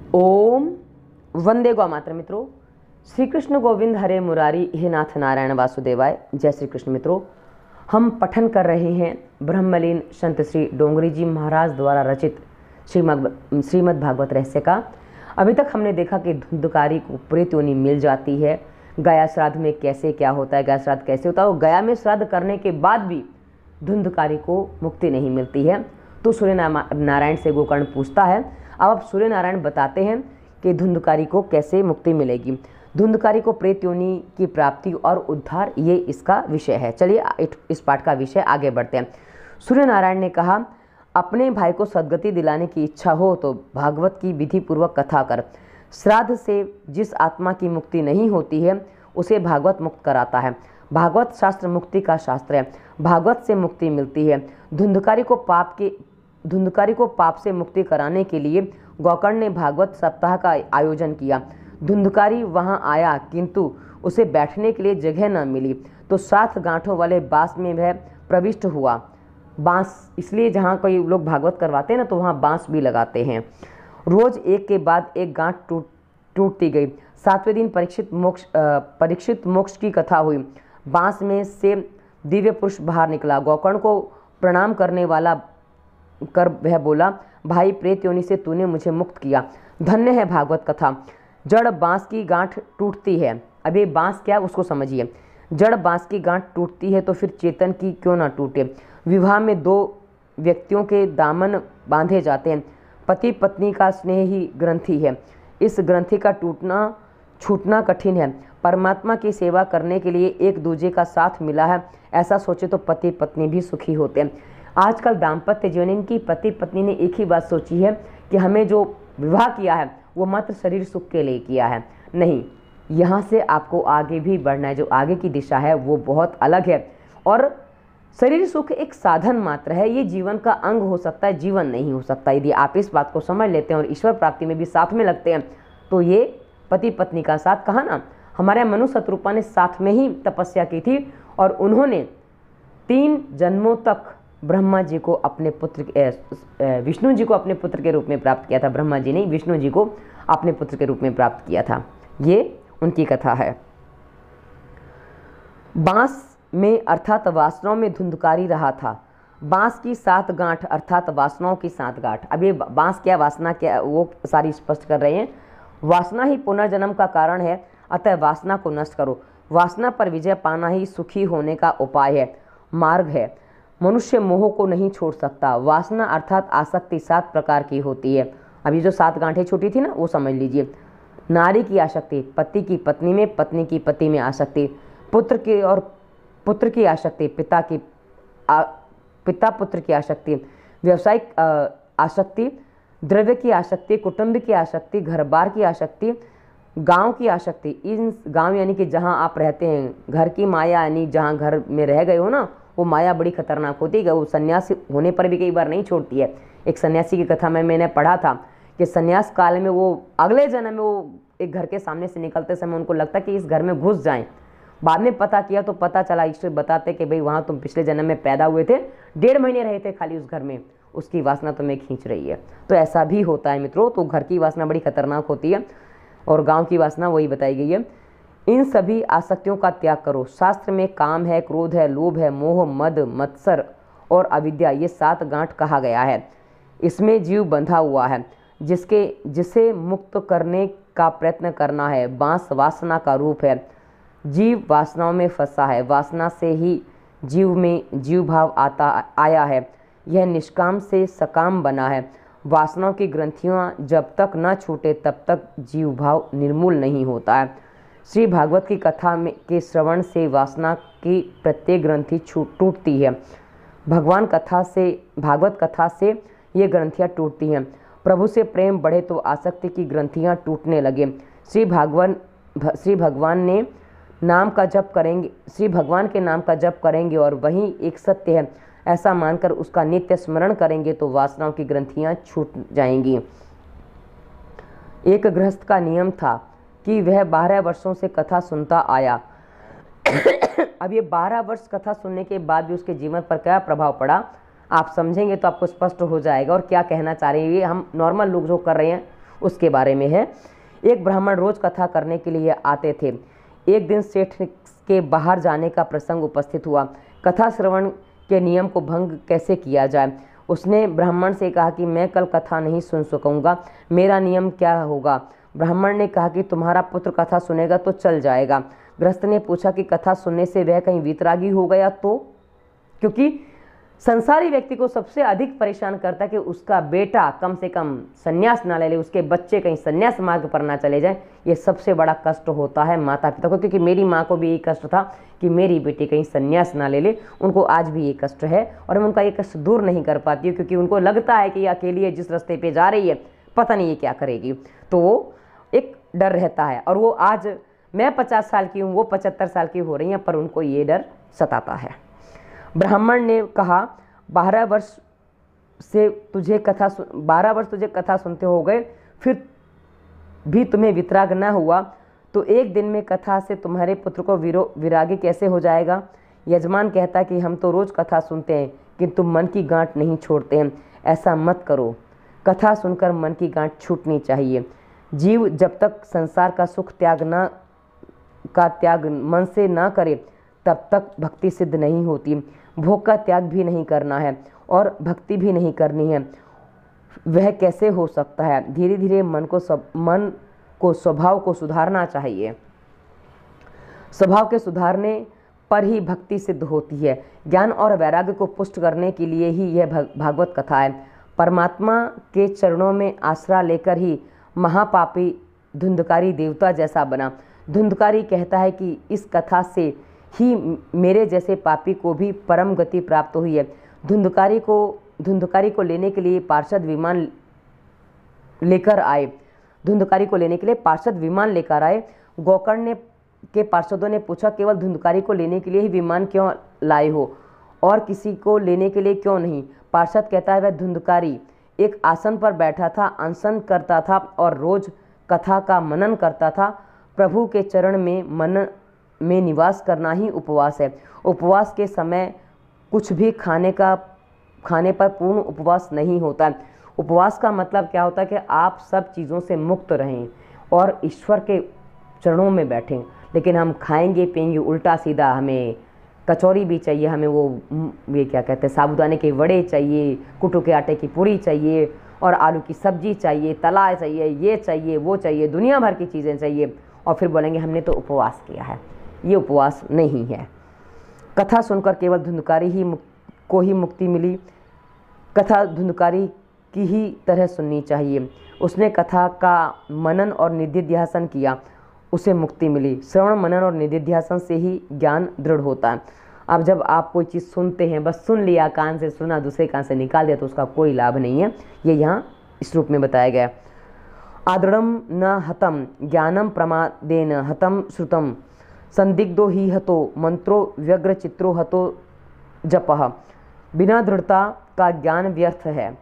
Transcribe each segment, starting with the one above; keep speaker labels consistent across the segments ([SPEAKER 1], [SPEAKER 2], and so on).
[SPEAKER 1] ओम वंदे गौ मातर। मित्रों, श्री कृष्ण गोविंद हरे मुरारी हे नाथ नारायण वासुदेवाय। जय श्री कृष्ण। मित्रों, हम पठन कर रहे हैं ब्रह्मलीन संत श्री डोंगरी जी महाराज द्वारा रचित श्रीमद् भागवत रहस्य का। अभी तक हमने देखा कि धुंधकारी को प्रेत योनि मिल जाती है। गया श्राद्ध में कैसे क्या होता है, गया श्राद्ध कैसे होता है, और गया में श्राद्ध करने के बाद भी धुंधकारी को मुक्ति नहीं मिलती है। तो सूर्य नारायण से गोकर्ण पूछता है। अब सूर्य नारायण बताते हैं कि धुंधकारी को कैसे मुक्ति मिलेगी। धुंधकारी को प्रेत योनि की प्राप्ति और उद्धार, ये इसका विषय है। चलिए इस पाठ का विषय आगे बढ़ते हैं। सूर्य नारायण ने कहा, अपने भाई को सद्गति दिलाने की इच्छा हो तो भागवत की विधि पूर्वक कथा कर। श्राद्ध से जिस आत्मा की मुक्ति नहीं होती है उसे भागवत मुक्त कराता है। भागवत शास्त्र मुक्ति का शास्त्र है। भागवत से मुक्ति मिलती है। धुंधकारी को पाप से मुक्ति कराने के लिए गोकर्ण ने भागवत सप्ताह का आयोजन किया। धुंधकारी वहां आया किंतु उसे बैठने के लिए जगह न मिली, तो 7 गांठों वाले बांस में वह प्रविष्ट हुआ। बांस इसलिए जहाँ कोई लोग भागवत करवाते हैं ना, तो वहाँ बांस भी लगाते हैं। रोज एक के बाद एक गांठ टूटती गई। 7वें दिन परीक्षित मोक्ष की कथा हुई। बांस में से दिव्य पुरुष बाहर निकला। गोकर्ण को प्रणाम करने वाला कर वह बोला, भाई, प्रेत योनि से तूने मुझे मुक्त किया। धन्य है भागवत कथा। जड़ बांस की गांठ टूटती है। अब ये बांस क्या है उसको समझिए। जड़ बांस की गांठ टूटती है तो फिर चेतन की क्यों ना टूटे। विवाह में 2 व्यक्तियों के दामन बांधे जाते हैं। पति पत्नी का स्नेह ही ग्रंथि है। इस ग्रंथि का छूटना कठिन है। परमात्मा की सेवा करने के लिए एक दूसरे का साथ मिला है, ऐसा सोचे तो पति पत्नी भी सुखी होते हैं। आजकल दाम्पत्य जीवन की पति पत्नी ने एक ही बात सोची है कि हमें जो विवाह किया है वो मात्र शरीर सुख के लिए किया है। नहीं, यहाँ से आपको आगे भी बढ़ना है। जो आगे की दिशा है वो बहुत अलग है। और शरीर सुख एक साधन मात्र है, ये जीवन का अंग हो सकता है, जीवन नहीं हो सकता। यदि आप इस बात को समझ लेते हैं और ईश्वर प्राप्ति में भी साथ में लगते हैं तो ये पति पत्नी का साथ, कहा ना, हमारे मनु शत्रुपा ने साथ में ही तपस्या की थी और उन्होंने 3 जन्मों तक ब्रह्मा जी को अपने पुत्र विष्णु जी को अपने पुत्र के रूप में प्राप्त किया था। ब्रह्मा जी नहीं, विष्णु जी को अपने पुत्र के रूप में प्राप्त किया था। ये उनकी कथा है। बांस में अर्थात वासनाओं में धुंधकारी रहा था। बांस की 7 गांठ अर्थात वासनाओं की 7 गांठ। अब ये बांस क्या, वासना क्या, वो सारी स्पष्ट कर रहे हैं। वासना ही पुनर्जन्म का कारण है, अतः वासना को नष्ट करो। वासना पर विजय पाना ही सुखी होने का उपाय है, मार्ग है। मनुष्य मोह को नहीं छोड़ सकता। वासना अर्थात आसक्ति 7 प्रकार की होती है। अभी जो 7 गांठें छूटी थी ना, वो समझ लीजिए। नारी की आसक्ति, पति की पत्नी में, पत्नी की पति में आसक्ति, पुत्र की और पुत्र की आसक्ति, पिता पुत्र की आसक्ति, व्यावसायिक आसक्ति, द्रव्य की आसक्ति, कुटुंब की आसक्ति, घर बार की आसक्ति, गांव की आसक्ति। इन गांव यानी कि जहां आप रहते हैं, घर की माया यानी जहां घर में रह गए हो ना, वो माया बड़ी खतरनाक होती है। वो सन्यासी होने पर भी कई बार नहीं छोड़ती है। एक सन्यासी की कथा में मैंने पढ़ा था कि सन्यास काल में वो अगले जन्म में वो एक घर के सामने से निकलते समय उनको लगता कि इस घर में घुस जाएं। बाद में पता किया तो पता चला, ईश्वर बताते कि भाई वहाँ तुम पिछले जन्म में पैदा हुए थे, 1.5 महीने रहे थे खाली उस घर में, उसकी वासना तुम्हें खींच रही है। तो ऐसा भी होता है मित्रों। तो घर की वासना बड़ी खतरनाक होती है और गाँव की वासना वही बताई गई है। इन सभी आसक्तियों का त्याग करो। शास्त्र में काम है, क्रोध है, लोभ है, मोह, मद, मत्सर और अविद्या, ये 7 गांठ कहा गया है। इसमें जीव बंधा हुआ है, जिसे मुक्त करने का प्रयत्न करना है। बांस वासना का रूप है। जीव वासनाओं में फंसा है। वासना से ही जीव में जीव भाव आया है। यह निष्काम से सकाम बना है। वासनाओं की ग्रंथियाँ जब तक न छूटे तब तक जीव भाव निर्मूल नहीं होता है। श्री भागवत की कथा के श्रवण से वासना की प्रत्येक ग्रंथि टूटती है। भागवत कथा से ये ग्रंथियाँ टूटती हैं। प्रभु से प्रेम बढ़े तो आसक्ति की ग्रंथियाँ टूटने लगे। श्री भगवान के नाम का जप करेंगे और वही एक सत्य है ऐसा मानकर उसका नित्य स्मरण करेंगे तो वासनाओं की ग्रंथियाँ छूट जाएंगी। एक गृहस्थ का नियम था कि वह 12 वर्षों से कथा सुनता आया। अब ये 12 वर्ष कथा सुनने के बाद भी उसके जीवन पर क्या प्रभाव पड़ा, आप समझेंगे तो आपको स्पष्ट हो जाएगा। और क्या कहना चाह रहे हैं, ये हम नॉर्मल लोग जो कर रहे हैं उसके बारे में है। एक ब्राह्मण रोज कथा करने के लिए आते थे। एक दिन सेठ के बाहर जाने का प्रसंग उपस्थित हुआ। कथा श्रवण के नियम को भंग कैसे किया जाए। उसने ब्राह्मण से कहा कि मैं कल कथा नहीं सुन सकूंगा, मेरा नियम क्या होगा। ब्राह्मण ने कहा कि तुम्हारा पुत्र कथा सुनेगा तो चल जाएगा। गृहस्थ ने पूछा कि कथा सुनने से वह कहीं वीतरागी हो गया तो, क्योंकि संसारी व्यक्ति को सबसे अधिक परेशान करता है कि उसका बेटा कम से कम संन्यास ना ले ले, उसके बच्चे कहीं संन्यास मार्ग पर ना चले जाए। ये सबसे बड़ा कष्ट होता है माता पिता को, क्योंकि मेरी माँ को भी यही कष्ट था कि मेरी बेटी कहीं संन्यास ना ले ले। उनको आज भी ये कष्ट है और मैं उनका ये कष्ट दूर नहीं कर पाती हूँ, क्योंकि उनको लगता है कि ये अकेली है, जिस रास्ते पे जा रही है पता नहीं ये क्या करेगी, तो वो एक डर रहता है। और वो आज मैं 50 साल की हूँ, वो 75 साल की हो रही हैं, पर उनको ये डर सताता है। ब्राह्मण ने कहा 12 वर्ष तुझे कथा सुनते हो गए, फिर भी तुम्हें वितराग न हुआ, तो एक दिन में कथा से तुम्हारे पुत्र को विरागी कैसे हो जाएगा। यजमान कहता कि हम तो रोज कथा सुनते हैं, किंतु मन की गांठ नहीं छोड़ते हैं। ऐसा मत करो, कथा सुनकर मन की गांठ छूटनी चाहिए। जीव जब तक संसार का सुख त्याग मन से ना करे तब तक भक्ति सिद्ध नहीं होती। भोग का त्याग भी नहीं करना है और भक्ति भी नहीं करनी है, वह कैसे हो सकता है। धीरे धीरे मन को स्वभाव को सुधारना चाहिए। स्वभाव के सुधारने पर ही भक्ति सिद्ध होती है। ज्ञान और वैराग्य को पुष्ट करने के लिए ही यह भागवत कथा है। परमात्मा के चरणों में आसरा लेकर ही महापापी धुंधकारी देवता जैसा बना। धुंधकारी कहता है कि इस कथा से ही मेरे जैसे पापी को भी परम गति प्राप्त हुई है। धुंधकारी को लेने के लिए पार्षद विमान लेकर आए। गोकर्ण के पार्षदों ने पूछा, केवल धुंधकारी को लेने के लिए ही विमान क्यों लाए हो और किसी को लेने के लिए क्यों नहीं। पार्षद कहता है, वह धुंधकारी एक आसन पर बैठा था, अनशन करता था और रोज कथा का मनन करता था। प्रभु के चरण में मन में निवास करना ही उपवास है। उपवास के समय कुछ भी खाने पर पूर्ण उपवास नहीं होता। उपवास का मतलब क्या होता है कि आप सब चीज़ों से मुक्त रहें और ईश्वर के चरणों में बैठें। लेकिन हम खाएंगे पिएंगे उल्टा सीधा, हमें कचौरी भी चाहिए, हमें ये क्या कहते हैं, साबूदाने के वड़े चाहिए, कुटू के आटे की पूरी चाहिए और आलू की सब्जी चाहिए, तला चाहिए, ये चाहिए वो चाहिए, दुनिया भर की चीज़ें चाहिए, और फिर बोलेंगे हमने तो उपवास किया है। ये उपवास नहीं है। कथा सुनकर केवल धुंधकारी को ही मुक्ति मिली। कथा धुंधकारी की ही तरह सुननी चाहिए। उसने कथा का मनन और निधिध्यासन किया, उसे मुक्ति मिली। श्रवण मनन और निधिध्यासन से ही ज्ञान दृढ़ होता है। अब जब आप कोई चीज़ सुनते हैं, बस सुन लिया, कान से सुना, दूसरे कान से निकाल दिया, तो उसका कोई लाभ नहीं है। ये यहाँ इस रूप में बताया गया। आदृढ़ं न हतम ज्ञानम प्रमादेन हतम श्रुतम संदिग्धो ही हतो मंत्रो व्यग्र चित्रो हतो जपः। बिना दृढ़ता का ज्ञान व्यर्थ है।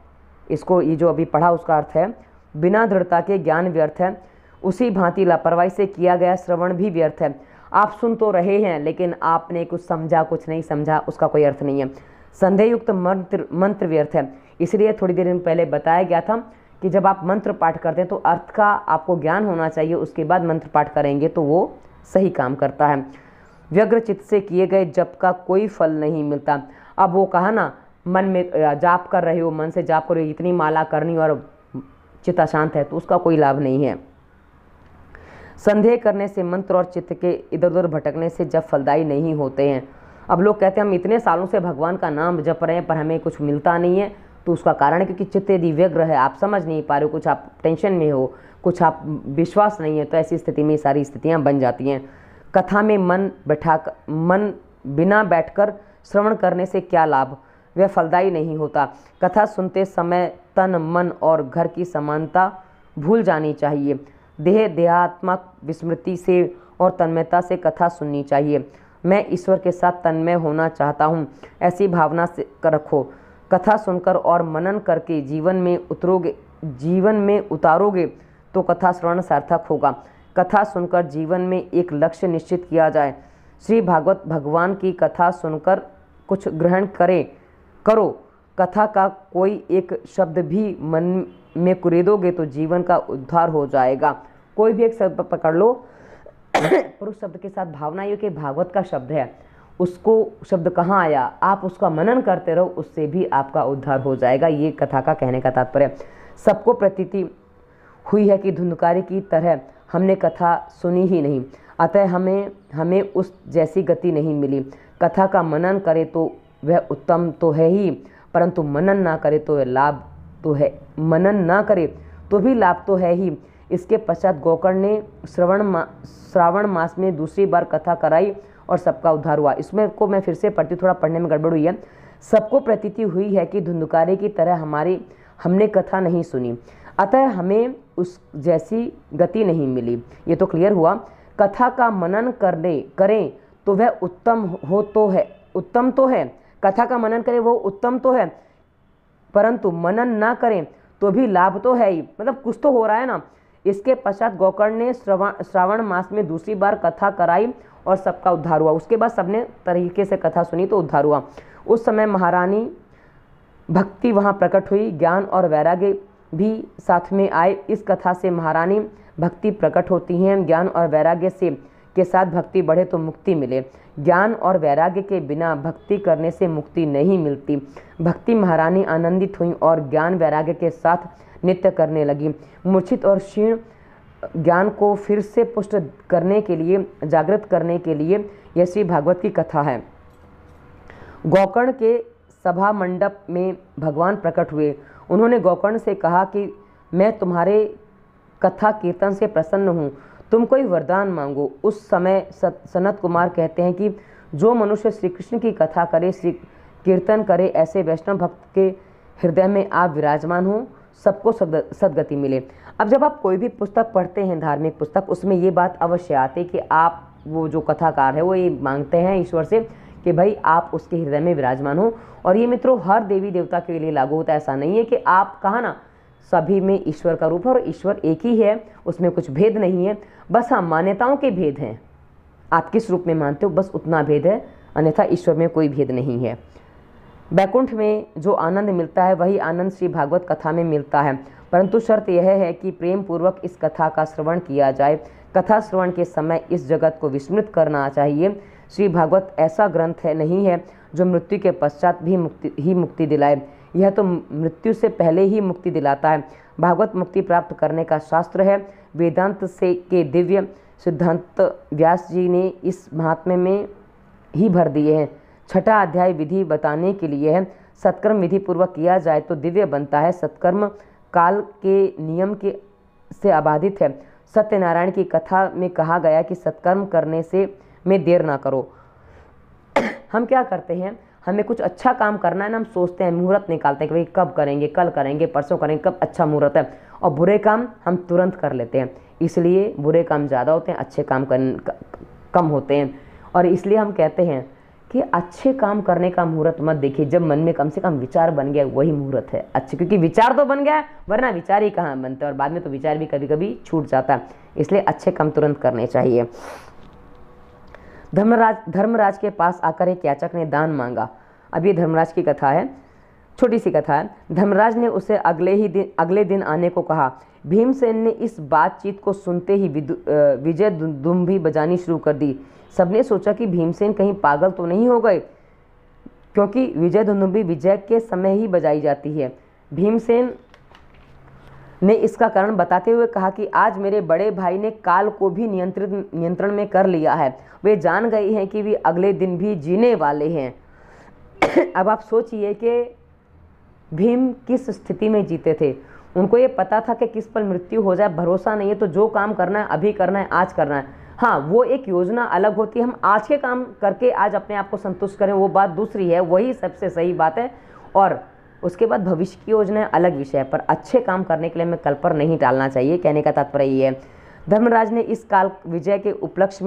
[SPEAKER 1] इसको ये जो अभी पढ़ा उसका अर्थ है, बिना दृढ़ता के ज्ञान व्यर्थ है, उसी भांति लापरवाही से किया गया श्रवण भी व्यर्थ है। आप सुन तो रहे हैं लेकिन आपने कुछ समझा कुछ नहीं समझा, उसका कोई अर्थ नहीं है। संदेहयुक्त मंत्र व्यर्थ है। इसलिए थोड़ी देर पहले बताया गया था कि जब आप मंत्र पाठ करते हैं तो अर्थ का आपको ज्ञान होना चाहिए, उसके बाद मंत्र पाठ करेंगे तो वो सही काम करता है। व्यग्र चित्त से किए गए जप का कोई फल नहीं मिलता। अब वो कहा ना, मन में जाप कर रहे हो, मन से जाप करो, इतनी माला करनी और चित्त शांत है, तो उसका कोई लाभ नहीं है। संदेह करने से, मंत्र और चित्त के इधर उधर भटकने से जप फलदायी नहीं होते हैं। अब लोग कहते हैं हम इतने सालों से भगवान का नाम जप रहे हैं पर हमें कुछ मिलता नहीं है, तो उसका कारण है क्योंकि चित्त यदि व्यग्र है, आप समझ नहीं पा रहे हो, कुछ आप टेंशन में हो, कुछ आप विश्वास नहीं है, तो ऐसी स्थिति में सारी स्थितियां बन जाती हैं। कथा में मन बिना बैठकर श्रवण करने से क्या लाभ, वह फलदायी नहीं होता। कथा सुनते समय तन मन और घर की समानता भूल जानी चाहिए। देहात्मक विस्मृति से और तन्मयता से कथा सुननी चाहिए। मैं ईश्वर के साथ तन्मय होना चाहता हूँ, ऐसी भावना से रखो। कथा सुनकर और मनन करके जीवन में उतारोगे तो कथा श्रवण सार्थक होगा। कथा सुनकर जीवन में एक लक्ष्य निश्चित किया जाए। श्री भागवत भगवान की कथा सुनकर कुछ ग्रहण करो। कथा का कोई एक शब्द भी मन में कुरेदोगे तो जीवन का उद्धार हो जाएगा। कोई भी एक शब्द पकड़ लो, पर उस शब्द के साथ भावना ये कि भागवत का शब्द है, उसको शब्द कहाँ आया, आप उसका मनन करते रहो, उससे भी आपका उद्धार हो जाएगा। ये कथा का कहने का तात्पर्य। सबको प्रतीति हुई है कि धुंधकारी की तरह हमने कथा सुनी ही नहीं, अतः हमें उस जैसी गति नहीं मिली। कथा का मनन करे तो वह उत्तम तो है ही, परंतु मनन ना करे तो वह लाभ तो है, मनन ना करे तो भी लाभ तो है ही। इसके पश्चात गोकर्ण ने श्रावण मास में दूसरी बार कथा कराई और सबका उद्धार हुआ। इसमें को मैं फिर से पढ़ती, थोड़ा पढ़ने में गड़बड़ हुई है। सबको प्रतीति हुई है कि धुंधकारी की तरह हमने कथा नहीं सुनी, अतः हमें उस जैसी गति नहीं मिली। ये तो क्लियर हुआ। कथा का मनन करें तो वह उत्तम तो है, कथा का मनन करें वो उत्तम तो है, परंतु मनन ना करें तो भी लाभ तो है ही, मतलब कुछ तो हो रहा है ना। इसके पश्चात गोकर्ण ने श्रावण मास में दूसरी बार कथा कराई और सबका उद्धार हुआ। उसके बाद सबने तरीके से कथा सुनी तो उद्धार हुआ। उस समय महारानी भक्ति वहाँ प्रकट हुई, ज्ञान और वैराग्य भी साथ में आए। इस कथा से महारानी भक्ति प्रकट होती हैं। ज्ञान और वैराग्य के साथ भक्ति बढ़े तो मुक्ति मिले। ज्ञान और वैराग्य के बिना भक्ति करने से मुक्ति नहीं मिलती। भक्ति महारानी आनंदित हुई और ज्ञान वैराग्य के साथ नृत्य करने लगी। मूर्छित और क्षीण ज्ञान को फिर से पुष्ट करने के लिए, जागृत करने के लिए यह श्री भागवत की कथा है। गोकर्ण के सभा मंडप में भगवान प्रकट हुए। उन्होंने गोकर्ण से कहा कि मैं तुम्हारे कथा कीर्तन से प्रसन्न हूँ, तुम कोई वरदान मांगो। उस समय सनत कुमार कहते हैं कि जो मनुष्य श्री कृष्ण की कथा करे, श्री कीर्तन करे, ऐसे वैष्णव भक्त के हृदय में आप विराजमान हो, सबको सदगति मिले। अब जब आप कोई भी पुस्तक पढ़ते हैं, धार्मिक पुस्तक, उसमें ये बात अवश्य आती है कि आप, वो जो कथाकार है वो ये मांगते हैं ईश्वर से कि भाई आप उसके हृदय में विराजमान हो। और ये मित्रों हर देवी देवता के लिए लागू होता है। ऐसा नहीं है कि आप कहा ना सभी में ईश्वर का रूप है और ईश्वर एक ही है, उसमें कुछ भेद नहीं है। बस हाँ, मान्यताओं के भेद हैं, आप किस रूप में मानते हो बस उतना भेद है, अन्यथा ईश्वर में कोई भेद नहीं है। बैकुंठ में जो आनंद मिलता है वही आनंद श्री भागवत कथा में मिलता है, परंतु शर्त यह है कि प्रेम पूर्वक इस कथा का श्रवण किया जाए। कथा श्रवण के समय इस जगत को विस्मृत करना चाहिए। श्री भागवत ऐसा ग्रंथ नहीं है जो मृत्यु के पश्चात भी मुक्ति दिलाए, यह तो मृत्यु से पहले ही मुक्ति दिलाता है। भागवत मुक्ति प्राप्त करने का शास्त्र है। वेदांत के दिव्य सिद्धांत व्यास जी ने इस महात्म्य में ही भर दिए हैं। छठा अध्याय विधि बताने के लिए है। सत्कर्म विधि पूर्वक किया जाए तो दिव्य बनता है। सत्कर्म काल के नियम से अबाधित है। सत्यनारायण की कथा में कहा गया कि सत्कर्म करने में देर ना करो। हम क्या करते हैं, हमें कुछ अच्छा काम करना है ना, हम सोचते हैं, मुहूर्त निकालते हैं कि भाई कब करेंगे, कल करेंगे, परसों करेंगे, कब अच्छा मुहूर्त है, और बुरे काम हम तुरंत कर लेते हैं। इसलिए बुरे काम ज़्यादा होते हैं, अच्छे काम कम होते हैं। और इसलिए हम कहते हैं कि अच्छे काम करने का मुहूर्त मत देखिए, जब मन में कम से कम विचार बन गया वही मुहूर्त है अच्छे, क्योंकि विचार तो बन गया, वरना विचार ही कहाँ बनते हैं, और बाद में तो विचार भी कभी कभी छूट जाता है। इसलिए अच्छे काम तुरंत करने चाहिए। धर्मराज के पास आकर एक याचक ने दान मांगा। अब ये धर्मराज की कथा है, छोटी सी कथा है। धर्मराज ने उसे अगले दिन आने को कहा। भीमसेन ने इस बातचीत को सुनते ही विजय दुंदुभी बजानी शुरू कर दी। सबने सोचा कि भीमसेन कहीं पागल तो नहीं हो गए, क्योंकि विजय दुंदुभी विजय के समय ही बजाई जाती है। भीमसेन ने इसका कारण बताते हुए कहा कि आज मेरे बड़े भाई ने काल को भी नियंत्रण में कर लिया है। वे जान गए हैं कि वे अगले दिन भी जीने वाले हैं। अब आप सोचिए कि भीम किस स्थिति में जीते थे। उनको ये पता था कि किस पल मृत्यु हो जाए, भरोसा नहीं है, तो जो काम करना है अभी करना है, आज करना है। हाँ, वो एक योजना अलग होती है, हम आज के काम करके आज अपने आप को संतुष्ट करें, वो बात दूसरी है, वही सबसे सही बात है। और उसके बाद भविष्य की योजना अलग विषय है, पर अच्छे काम करने के लिए हमें कल पर नहीं टालना चाहिए। कहने का तात्पर्य ये है। धर्मराज ने इस काल विजय के उपलक्ष्य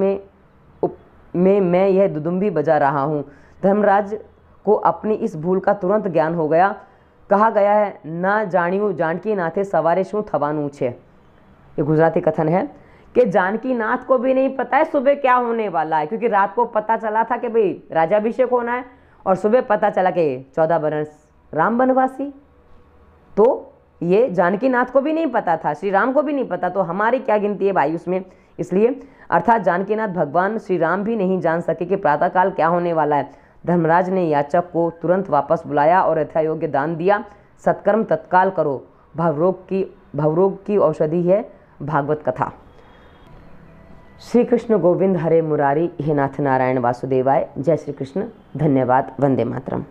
[SPEAKER 1] में मैं यह दुदुम्भी बजा रहा हूँ। धर्मराज को अपनी इस भूल का तुरंत ज्ञान हो गया। कहा गया है, ना जानियो जानकी नाथे सवारे शू थवानू छे। ये गुजराती कथन है कि जानकी नाथ को भी नहीं पता है सुबह क्या होने वाला है, क्योंकि रात को पता चला था कि भाई राजाभिषेक होना है, और सुबह पता चला कि 14 बरस राम बनवासी। तो ये जानकीनाथ को भी नहीं पता था, श्री राम को भी नहीं पता, तो हमारी क्या गिनती है भाई उसमें। इसलिए अर्थात जानकीनाथ भगवान श्री राम भी नहीं जान सके कि प्रातःकाल क्या होने वाला है। धर्मराज ने याचक को तुरंत वापस बुलाया और यथायोग्य दान दिया। सत्कर्म तत्काल करो, भवरोग की औषधि है भागवत कथा। श्री कृष्ण गोविंद हरे मुरारी, हे नाथ नारायण वासुदेवाय। जय श्री कृष्ण। धन्यवाद। वंदे मातरम।